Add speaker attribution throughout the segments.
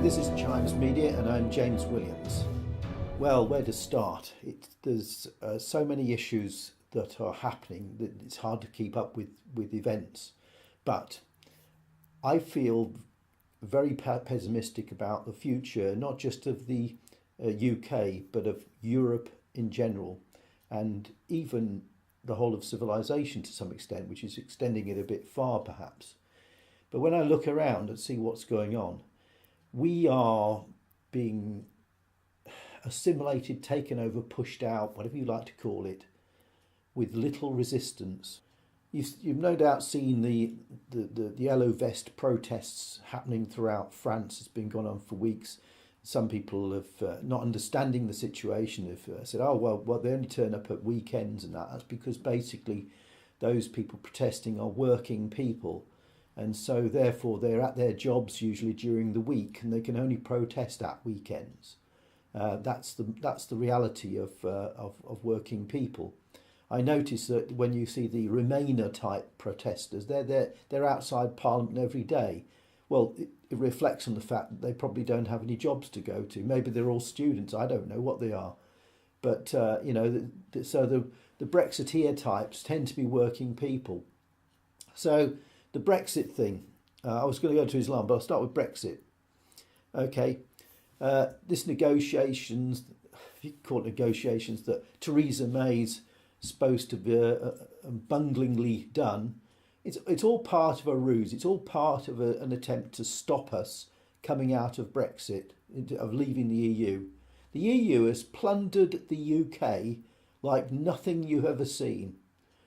Speaker 1: This is Chimes Media and I'm James Williams. Well, where to start? There's so many issues that are happening that it's hard to keep up with events. But I feel very pessimistic about the future, not just of the UK, but of Europe in general, and even the whole of civilization to some extent, which is extending it a bit far perhaps. But when I look around and see what's going on, we are being assimilated, taken over, pushed out, whatever you like to call it, with little resistance. You've no doubt seen the yellow vest protests happening throughout France. It's been going on for weeks. Some people have, not understanding the situation, have said, oh, well, they only turn up at weekends and that. That's because basically those people protesting are working people. And so therefore they're at their jobs usually during the week and they can only protest at weekends. That's the reality of working people. I notice that when you see the Remainer type protesters, they're outside Parliament every day. Well, it reflects on the fact that they probably don't have any jobs to go to. Maybe they're all students. I don't know what they are. But, so the Brexiteer types tend to be working people. So the Brexit thing, I was going to go to Islam, but I'll start with Brexit. Okay, this negotiations, if you call it negotiations, that Theresa May's supposed to be bunglingly done, it's all part of a ruse. It's all part of an attempt to stop us coming out of Brexit, of leaving the EU. The EU has plundered the UK like nothing you've ever seen.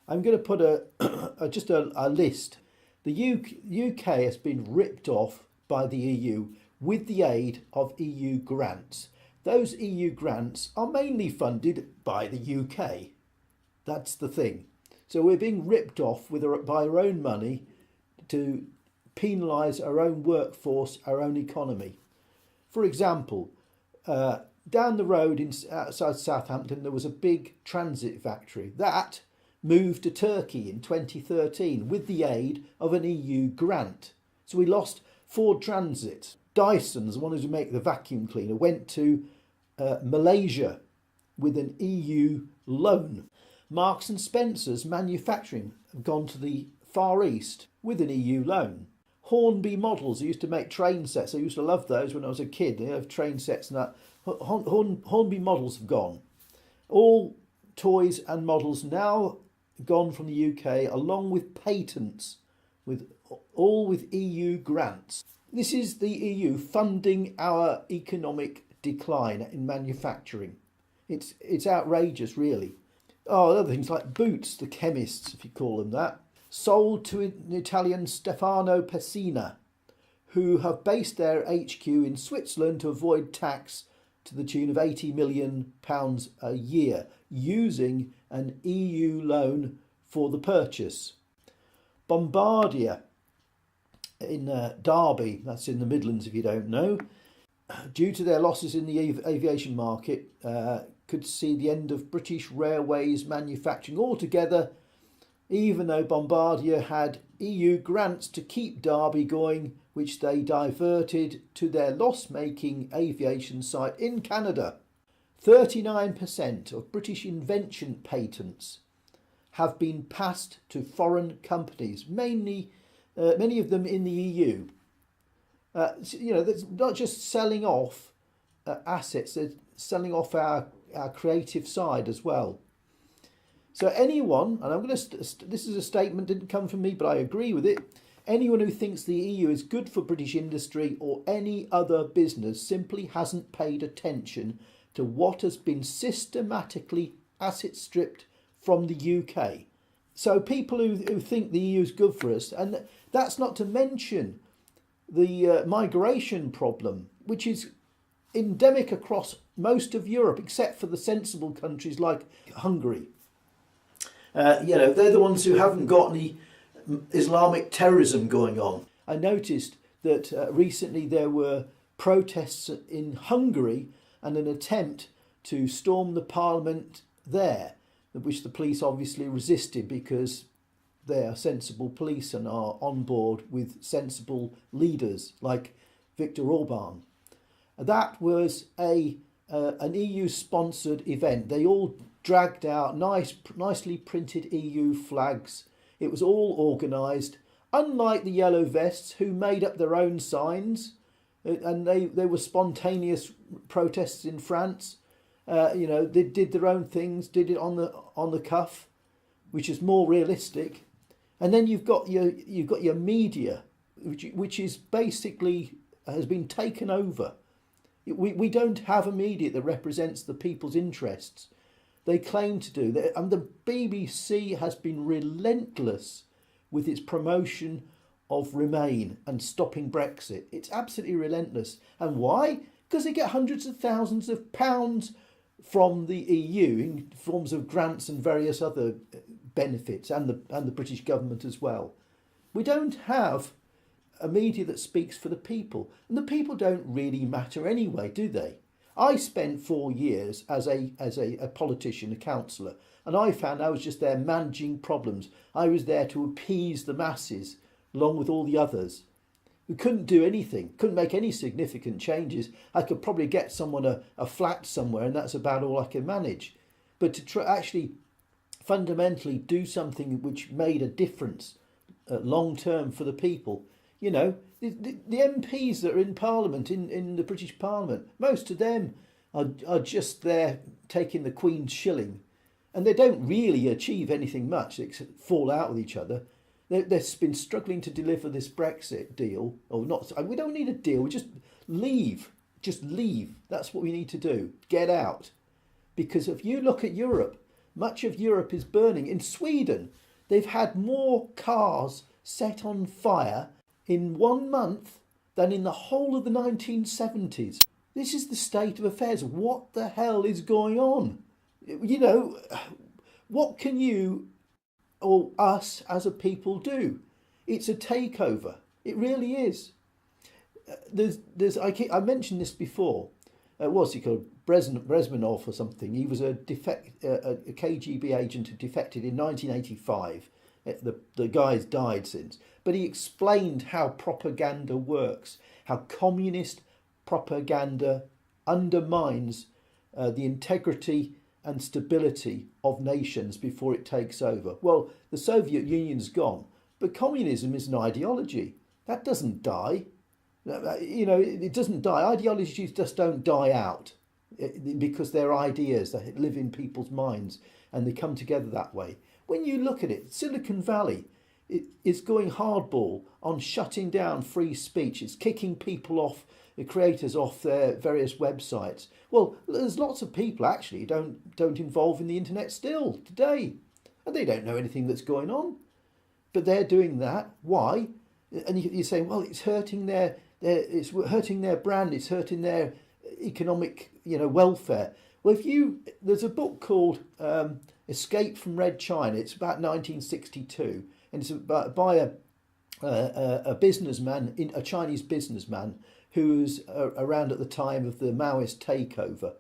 Speaker 1: I'm going to put just a list. The UK has been ripped off by the EU with the aid of EU grants. Those EU grants are mainly funded by the UK. That's the thing. So we're being ripped off by our own money to penalise our own workforce, our own economy. For example, down the road outside Southampton, there was a big transit factory. That moved to Turkey in 2013 with the aid of an EU grant. So we lost Ford Transit. Dyson's, the one who make the vacuum cleaner, went to Malaysia with an EU loan. Marks and Spencer's manufacturing have gone to the Far East with an EU loan. Hornby Models, who used to make train sets, I used to love those when I was a kid. They have train sets and that. Hornby Models have gone. All toys and models now gone from the UK, along with patents, all with EU grants. This is the EU funding our economic decline in manufacturing. It's outrageous, really. Oh, other things like Boots, the chemists, if you call them that, sold to an Italian Stefano Pessina, who have based their HQ in Switzerland to avoid tax to the tune of £80 million a year, using an EU loan for the purchase. Bombardier in Derby, that's in the Midlands if you don't know, due to their losses in the aviation market, could see the end of British Railways manufacturing altogether, even though Bombardier had EU grants to keep Derby going, which they diverted to their loss-making aviation site in Canada. 39% of British invention patents have been passed to foreign companies, mainly many of them in the EU. That's not just selling off assets, they're selling off our creative side as well. So anyone, and I'm going to, this is a statement, didn't come from me, but I agree with it. Anyone who thinks the EU is good for British industry or any other business simply hasn't paid attention to what has been systematically asset stripped from the UK. So people who think the EU is good for us, and that's not to mention the migration problem, which is endemic across most of Europe, except for the sensible countries like Hungary. They're the ones who haven't got any Islamic terrorism going on. I noticed that recently there were protests in Hungary and an attempt to storm the parliament there, which the police obviously resisted because they are sensible police and are on board with sensible leaders like Viktor Orban. That was an EU-sponsored event. They all dragged out nicely printed EU flags. It was all organised. Unlike the Yellow Vests, who made up their own signs, and they were spontaneous protests in France. They did their own things, did it on the cuff, which is more realistic. And then you've got your media, which is basically has been taken over. We don't have a media that represents the people's interests. They claim to do, and the BBC has been relentless with its promotion of Remain and stopping Brexit. It's absolutely relentless. And why? Because they get hundreds of thousands of pounds from the EU in forms of grants and various other benefits, and the British government as well. We don't have a media that speaks for the people, and the people don't really matter anyway, do they? I spent 4 years as a politician, a councillor, and I found I was just there managing problems. I was there to appease the masses along with all the others. We couldn't do anything, couldn't make any significant changes. I could probably get someone a flat somewhere, and that's about all I could manage. But to actually fundamentally do something which made a difference long term for the people, the MPs that are in Parliament, in the British Parliament, most of them are just there taking the Queen's shilling, and they don't really achieve anything much except fall out with each other. They've been struggling to deliver this Brexit deal, or not. We don't need a deal. We just leave. Just leave. That's what we need to do. Get out. Because if you look at Europe, much of Europe is burning. In Sweden, they've had more cars set on fire in 1 month than in the whole of the 1970s. This is the state of affairs. What the hell is going on? What can you or us as a people do? It's a takeover. It really is. I mentioned this before. What's he called? Brezhnev or something. He was a KGB agent who defected in 1985. The guy's died since. But he explained how propaganda works, how communist propaganda undermines the integrity and stability of nations before it takes over. Well, the Soviet Union's gone, but communism is an ideology. That doesn't die. It doesn't die. Ideologies just don't die out because they're ideas that live in people's minds and they come together that way. When you look at it, Silicon Valley is going hardball on shutting down free speech. It's kicking people off, the creators off their various websites. Well, there's lots of people actually don't involve in the internet still today, and they don't know anything that's going on. But they're doing that. Why? And you say, well, it's hurting their brand. It's hurting their economic, welfare. Well, there's a book called Escape from Red China. It's about 1962, and it's by a businessman, a Chinese businessman who was around at the time of the Maoist takeover,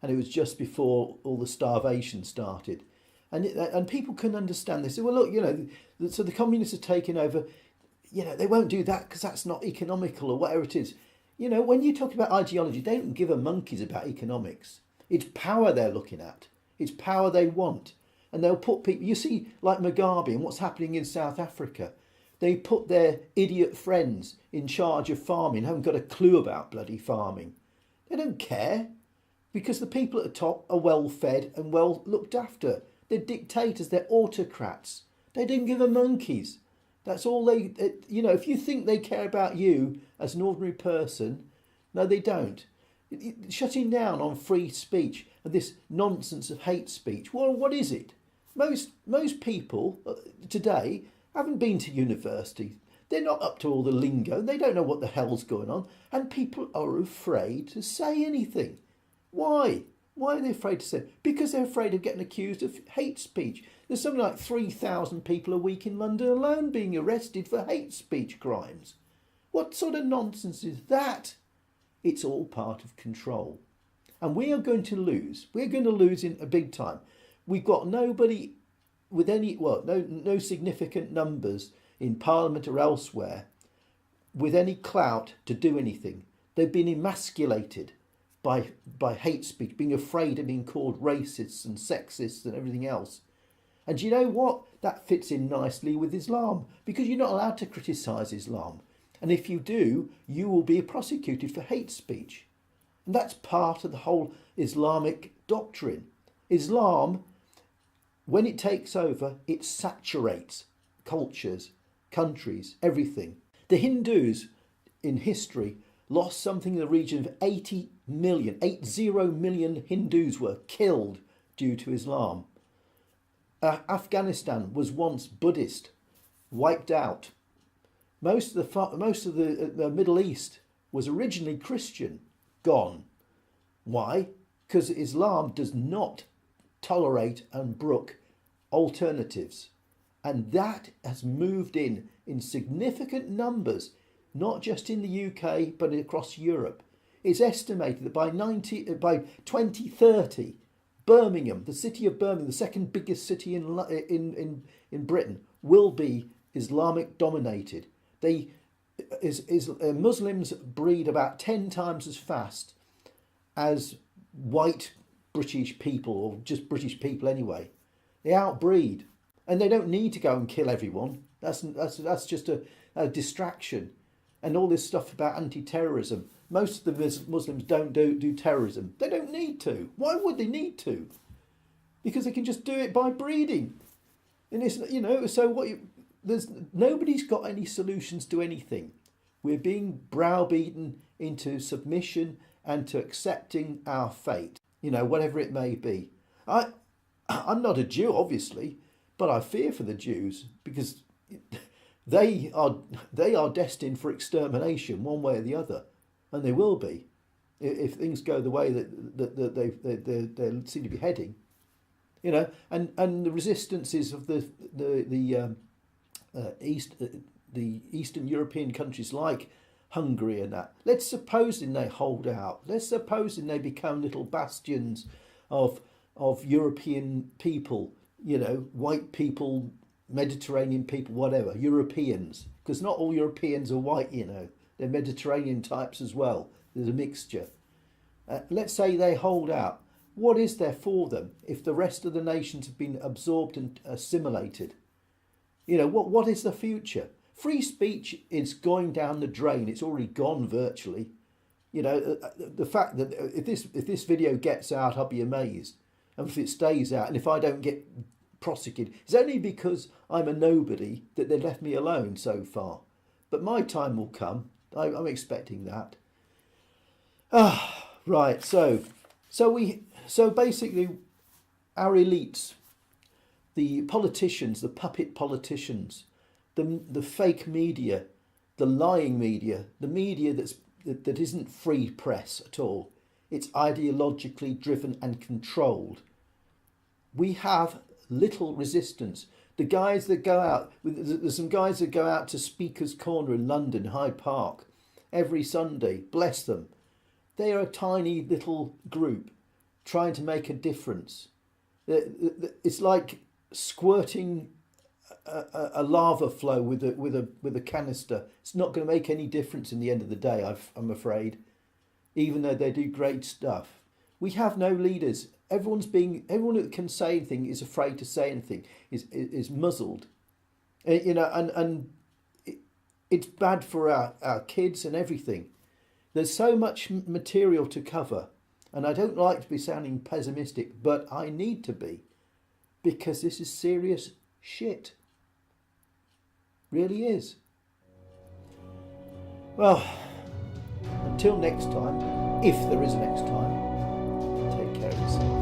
Speaker 1: and it was just before all the starvation started. And people can understand this. They say, well, look, so the communists are taking over. They won't do that because that's not economical or whatever it is. When you talk about ideology, they don't give a monkeys about economics. It's power they're looking at. It's power they want. And they'll put people, you see, like Mugabe and what's happening in South Africa. They put their idiot friends in charge of farming, haven't got a clue about bloody farming. They don't care because the people at the top are well fed and well looked after. They're dictators, they're autocrats. They don't give a monkeys. That's all if you think they care about you as an ordinary person, no, they don't. Shutting down on free speech and this nonsense of hate speech, well, what is it? Most people today haven't been to university. They're not up to all the lingo. They don't know what the hell's going on. And people are afraid to say anything. Why? Why are they afraid to say it? Because they're afraid of getting accused of hate speech. There's something like 3,000 people a week in London alone being arrested for hate speech crimes. What sort of nonsense is that? It's all part of control. And we are going to lose. We're going to lose in a big time. We've got nobody with no significant numbers in Parliament or elsewhere with any clout to do anything. They've been emasculated by hate speech, being afraid of being called racists and sexists and everything else. And you know what? That fits in nicely with Islam, because you're not allowed to criticise Islam. And if you do, you will be prosecuted for hate speech. And that's part of the whole Islamic doctrine. Islam, when it takes over, it saturates cultures, countries, everything. The Hindus in history lost something in the region of 80 million Hindus were killed due to Islam. Afghanistan was once Buddhist, wiped out. Most of the Middle East was originally Christian, gone. Why? Because Islam does not tolerate and brook alternatives. And that has moved in significant numbers, not just in the UK, but across Europe. It's estimated that by 2030, Birmingham, the city of Birmingham, the second biggest city in Britain, will be Islamic dominated. Muslims breed about 10 times as fast as white British people, or just British people anyway. They outbreed, and they don't need to go and kill everyone. That's just a distraction. And all this stuff about anti-terrorism. Most of the Muslims don't do terrorism. They don't need to. Why would they need to? Because they can just do it by breeding. And it's, so nobody's got any solutions to anything. We're being browbeaten into submission and to accepting our fate, whatever it may be. I'm not a Jew, obviously, but I fear for the Jews, because they are destined for extermination one way or the other, and they will be if things go the way that they seem to be heading. And the resistances of the Eastern European countries like Hungary and that. Let's supposing they hold out. Let's supposing they become little bastions of European people, white people, Mediterranean people, whatever, Europeans, because not all Europeans are white, they're Mediterranean types as well. There's a mixture. Let's say they hold out. What is there for them if the rest of the nations have been absorbed and assimilated? What is the future? Free speech is going down the drain. It's already gone virtually. The fact that if this video gets out, I'll be amazed. And if it stays out, and if I don't get prosecuted, it's only because I'm a nobody that they've left me alone so far. But my time will come. I'm expecting that. Right. So basically, our elites, the politicians, the puppet politicians, the fake media, the lying media, the media that isn't free press at all. It's ideologically driven and controlled. We have little resistance. The guys that go out, there's some guys that go out to Speaker's Corner in London, Hyde Park, every Sunday, bless them. They are a tiny little group trying to make a difference. It's like squirting a lava flow with a canister. It's not going to make any difference in the end of the day, I'm afraid, even though they do great stuff. We have no leaders. Everyone that can say anything is afraid to say anything, is muzzled. And it's bad for our kids and everything. There's so much material to cover, and I don't like to be sounding pessimistic, but I need to be, because this is serious shit. Really is. Well, until next time, if there is a next time, take care of yourself.